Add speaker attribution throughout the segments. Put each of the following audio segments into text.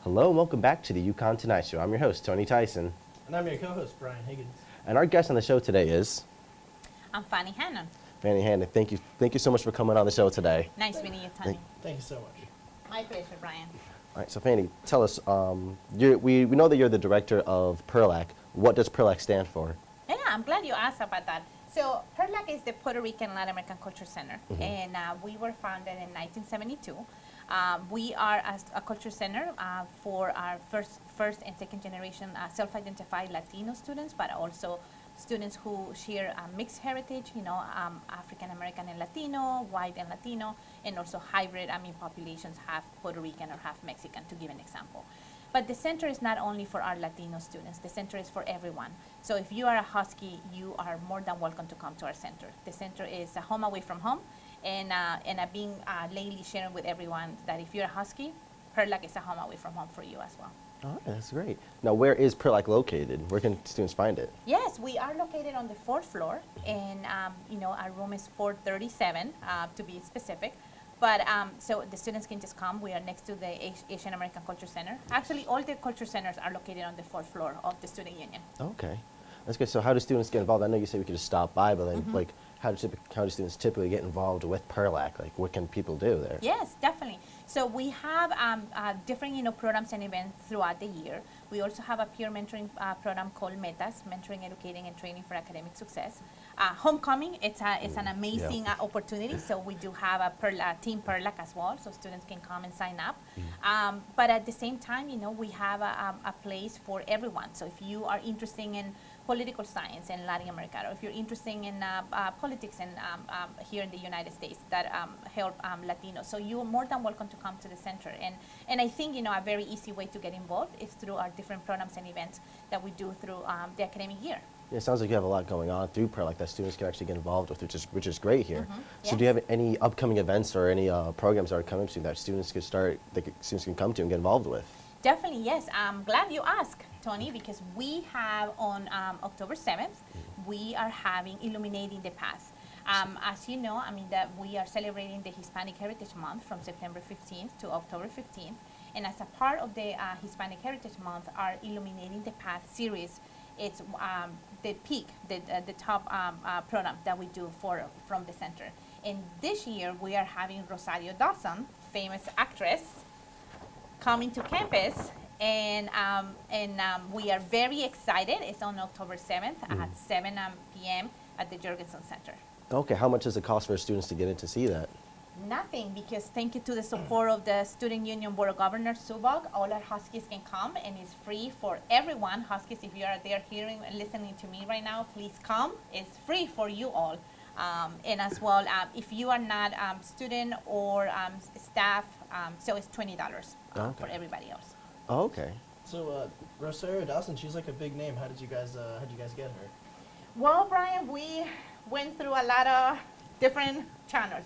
Speaker 1: Hello and welcome back to the UConn Tonight Show. I'm your host, Tony Tyson.
Speaker 2: And I'm your co-host, Brian Higgins.
Speaker 1: And our guest on the show today is...
Speaker 3: I'm Fanny Hannon.
Speaker 1: Fanny Hannon. Thank you so much for coming on the show today.
Speaker 3: Nice meeting you, Tony.
Speaker 2: Thank you so much.
Speaker 3: My pleasure, Brian.
Speaker 1: All right, so Fanny, tell us, we know that you're the director of PRLACC. What does PRLACC stand for?
Speaker 3: Yeah, I'm glad you asked about that. So PRLACC is the Puerto Rican Latin American Culture Center, and we were founded in 1972. We are a culture center for our first and second generation self-identified Latino students, but also students who share mixed heritage, African American and Latino, white and Latino, and also hybrid, populations, half Puerto Rican or half Mexican, to give an example. But the center is not only for our Latino students, the center is for everyone. So if you are a Husky, you are more than welcome to come to our center. The center is a home away from home, and I've been lately sharing with everyone that if you're a Husky, PRLACC is a home away from home for you as well.
Speaker 1: All right, that's great. Now, where is PRLACC located? Where can students find it?
Speaker 3: Yes, we are located on the 4th floor, and our room is 437 to be specific. But so the students can just come. We are next to the Asian American Culture Center. Actually, all the culture centers are located on the 4th floor of the student union.
Speaker 1: Okay, that's good. So how do students get involved? I know you said we could just stop by, but then, how do students typically get involved with PRLACC? Like, what can people do there?
Speaker 3: Yes, definitely. So we have different programs and events throughout the year. We also have a peer mentoring program called Metas, Mentoring, Educating, and Training for Academic Success. Homecoming, it's an amazing opportunity. So we do have a team PRLACC as well, so students can come and sign up. But at the same time, we have a place for everyone. So if you are interested in political science in Latin America, or if you're interested in politics and here in the United States that help Latinos, so you're more than welcome to come to the center. And I think a very easy way to get involved is through our different programs and events that we do through the academic year.
Speaker 1: Yeah, it sounds like you have a lot going on through PRLACC that students can actually get involved with, which is great here. So do you have any upcoming events or any programs that are coming to that students can come to and get involved with?
Speaker 3: Definitely, yes. I'm glad you asked, Tony, because we have on October 7th, we are having Illuminating the Path. As you know, that we are celebrating the Hispanic Heritage Month from September 15th to October 15th. And as a part of the Hispanic Heritage Month, our Illuminating the Path series, it's the peak, the top program that we do from the center. And this year, we are having Rosario Dawson, famous actress, coming to campus, and we are very excited. It's on October 7th at 7 p.m. at the Jorgensen Center.
Speaker 1: Okay, how much does it cost for students to get in to see that?
Speaker 3: Nothing, because thank you to the support of the Student Union Board of Governors, SUBOG, all our Huskies can come, and it's free for everyone. Huskies, if you are there hearing and listening to me right now, please come. It's free for you all. And as well, if you are not student or staff, so it's $20 for everybody else.
Speaker 1: Oh, okay.
Speaker 2: So Rosario Dawson, she's like a big name. How did you guys get her?
Speaker 3: Well, Brian, we went through a lot of different channels.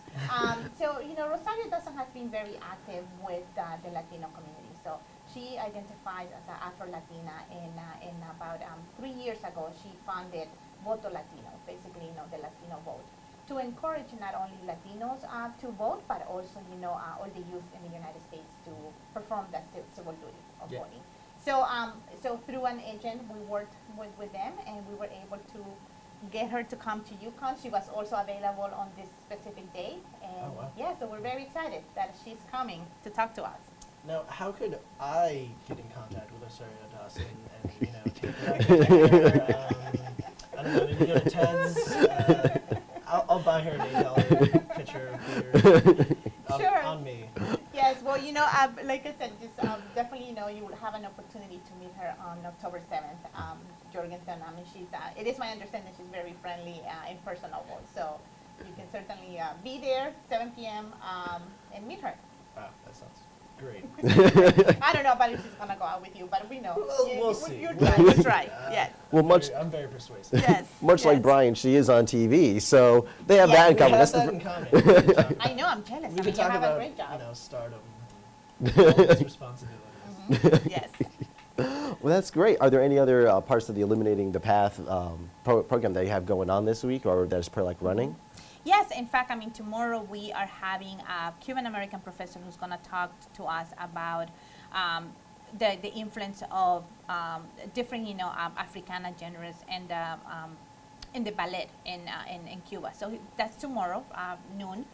Speaker 3: So Rosario Dawson has been very active with the Latino community. So she identifies as an Afro-Latina, and about 3 years ago, she founded Voto Latino, basically, the Latino vote, to encourage not only Latinos to vote, but also, all the youth in the United States to perform that civil duty of voting. So, so through an agent, we worked with them, and we were able to get her to come to UConn. She was also available on this specific date, and so we're very excited that she's coming to talk to us.
Speaker 2: Now, how could I get in contact with Rosario Dawson and take her? I don't know, maybe go to Ted's. I'll buy her an $8 pitcher of beer on me.
Speaker 3: Yes, well, like I said, just definitely, you will have an opportunity to meet her on October 7th. Jorgensen, she's, it is my understanding she's very friendly and personable. So you can certainly be there, 7 p.m., and meet her.
Speaker 2: Wow, that sounds great.
Speaker 3: I don't know about if she's going to go out with you, but we know.
Speaker 2: We'll see.
Speaker 3: You're right, yes.
Speaker 1: Well,
Speaker 2: I'm very persuasive.
Speaker 3: Yes.
Speaker 1: Much like Brian, she is on TV, so they have that in common.
Speaker 2: We have that in common.
Speaker 3: I know, I'm jealous.
Speaker 2: We could
Speaker 3: you
Speaker 2: talk
Speaker 3: have
Speaker 2: about,
Speaker 3: a great job.
Speaker 2: stardom, all these responsibilities.
Speaker 3: Yes.
Speaker 1: Well, that's great. Are there any other parts of the Illuminating the Path program that you have going on this week, or that is PRLACC running?
Speaker 3: Yes, in fact, tomorrow we are having a Cuban American professor who's going to talk to us about the influence of different, Africana genres and in the ballet in Cuba. So that's tomorrow, noon.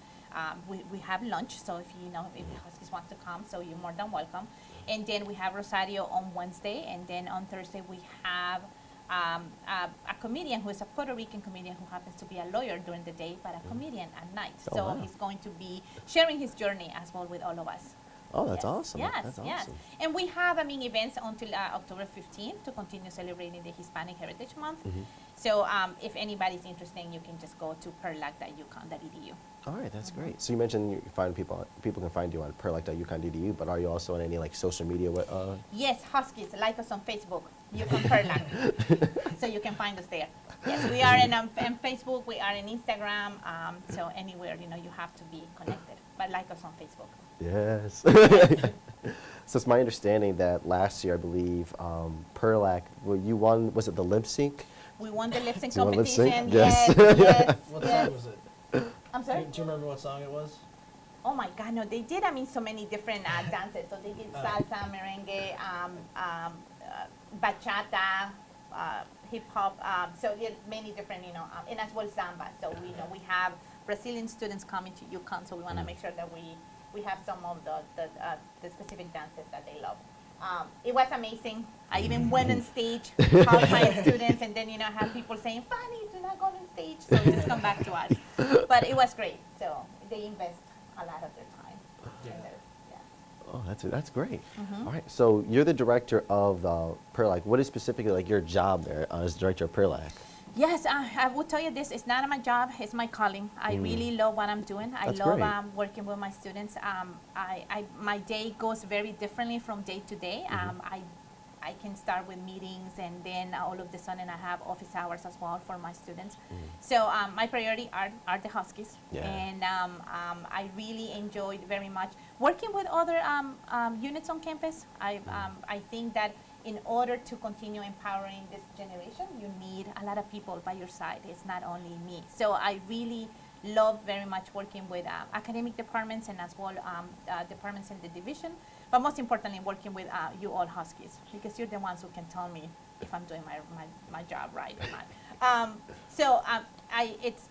Speaker 3: We have lunch, so if if the Huskies want to come, so you're more than welcome. And then we have Rosario on Wednesday, and then on Thursday we have a comedian who is a Puerto Rican comedian who happens to be a lawyer during the day, but a comedian at night.
Speaker 1: Oh,
Speaker 3: So
Speaker 1: wow.
Speaker 3: he's going to be sharing his journey as well with all of us.
Speaker 1: Oh, that's
Speaker 3: Yes,
Speaker 1: awesome.
Speaker 3: Yes,
Speaker 1: That's
Speaker 3: yes.
Speaker 1: awesome.
Speaker 3: And we have, events until October 15th to continue celebrating the Hispanic Heritage Month.
Speaker 1: Mm-hmm.
Speaker 3: So if anybody's interested, you can just go to PRLACC.UConn.edu.
Speaker 1: All right, that's great. So you mentioned you find people can find you on PRLACC.UConn.edu, but are you also on any like social media?
Speaker 3: Yes, Huskies, like us on Facebook, UConn PRLACC. So you can find us there. Yes, we are in Facebook, we are in Instagram, so anywhere, you have to be connected. But like us on Facebook.
Speaker 1: Yes. So it's my understanding that last year, I believe, PRLACC, well, you won, was it the lip sync?
Speaker 3: We won the lip sync
Speaker 1: So you won lip sync?
Speaker 3: competition.
Speaker 1: Yes.
Speaker 3: Yes,
Speaker 2: What
Speaker 3: yes.
Speaker 2: song was it?
Speaker 3: I'm sorry?
Speaker 2: Do you remember what song it was?
Speaker 3: Oh my God, no, they did, so many different dances. So they did salsa, merengue, bachata, hip hop. So yeah, many different, and as well samba. So we have Brazilian students coming to UConn, so we want to make sure that we have some of the specific dances that they love. It was amazing. I even went on stage, called my students, and then have people saying, "Fanny, do not go on stage." So just come back to us. But it was great. So they invest a lot of their time.
Speaker 2: Yeah.
Speaker 3: in yeah.
Speaker 1: Oh, that's great.
Speaker 3: Mhm.
Speaker 1: All right, so you're the director of PRLACC. What is specifically like your job there as director of PRLACC?
Speaker 3: Yes, I will tell you this. It's not my job. It's my calling. I really love what I'm doing. I
Speaker 1: That's
Speaker 3: love
Speaker 1: great.
Speaker 3: working with my students. My day goes very differently from day to day. I can start with meetings, and then all of a sudden I have office hours as well for my students. So my priority are the Huskies.
Speaker 1: Yeah.
Speaker 3: And I really enjoyed very much working with other units on campus. I think that in order to continue empowering this generation, you need a lot of people by your side. It's not only me. So I really love very much working with academic departments and as well departments in the division, but most importantly working with you all Huskies, because you're the ones who can tell me if I'm doing my job right or not.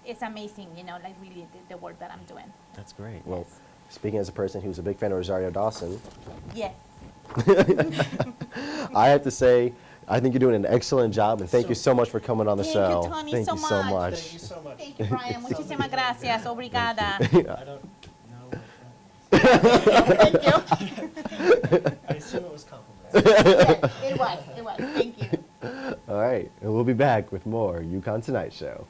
Speaker 3: It's amazing, like really the work that I'm doing.
Speaker 1: That's great. Well,
Speaker 3: Yes.
Speaker 1: speaking as a person who's a big fan of Rosario Dawson,
Speaker 3: Yes.
Speaker 1: I have to say, I think you're doing an excellent job, and thank you so much for coming on the
Speaker 3: Thank
Speaker 1: show.
Speaker 3: you, Tony,
Speaker 1: thank
Speaker 3: so
Speaker 1: you so
Speaker 3: much.
Speaker 1: much.
Speaker 2: Thank you so much.
Speaker 3: Thank you, Brian. Muchísimas gracias. Obrigada.
Speaker 2: I don't know what
Speaker 3: Thank you.
Speaker 2: I assume it was compliments.
Speaker 3: Yes, it was. Thank you.
Speaker 1: All right, and we'll be back with more UConn Tonight Show.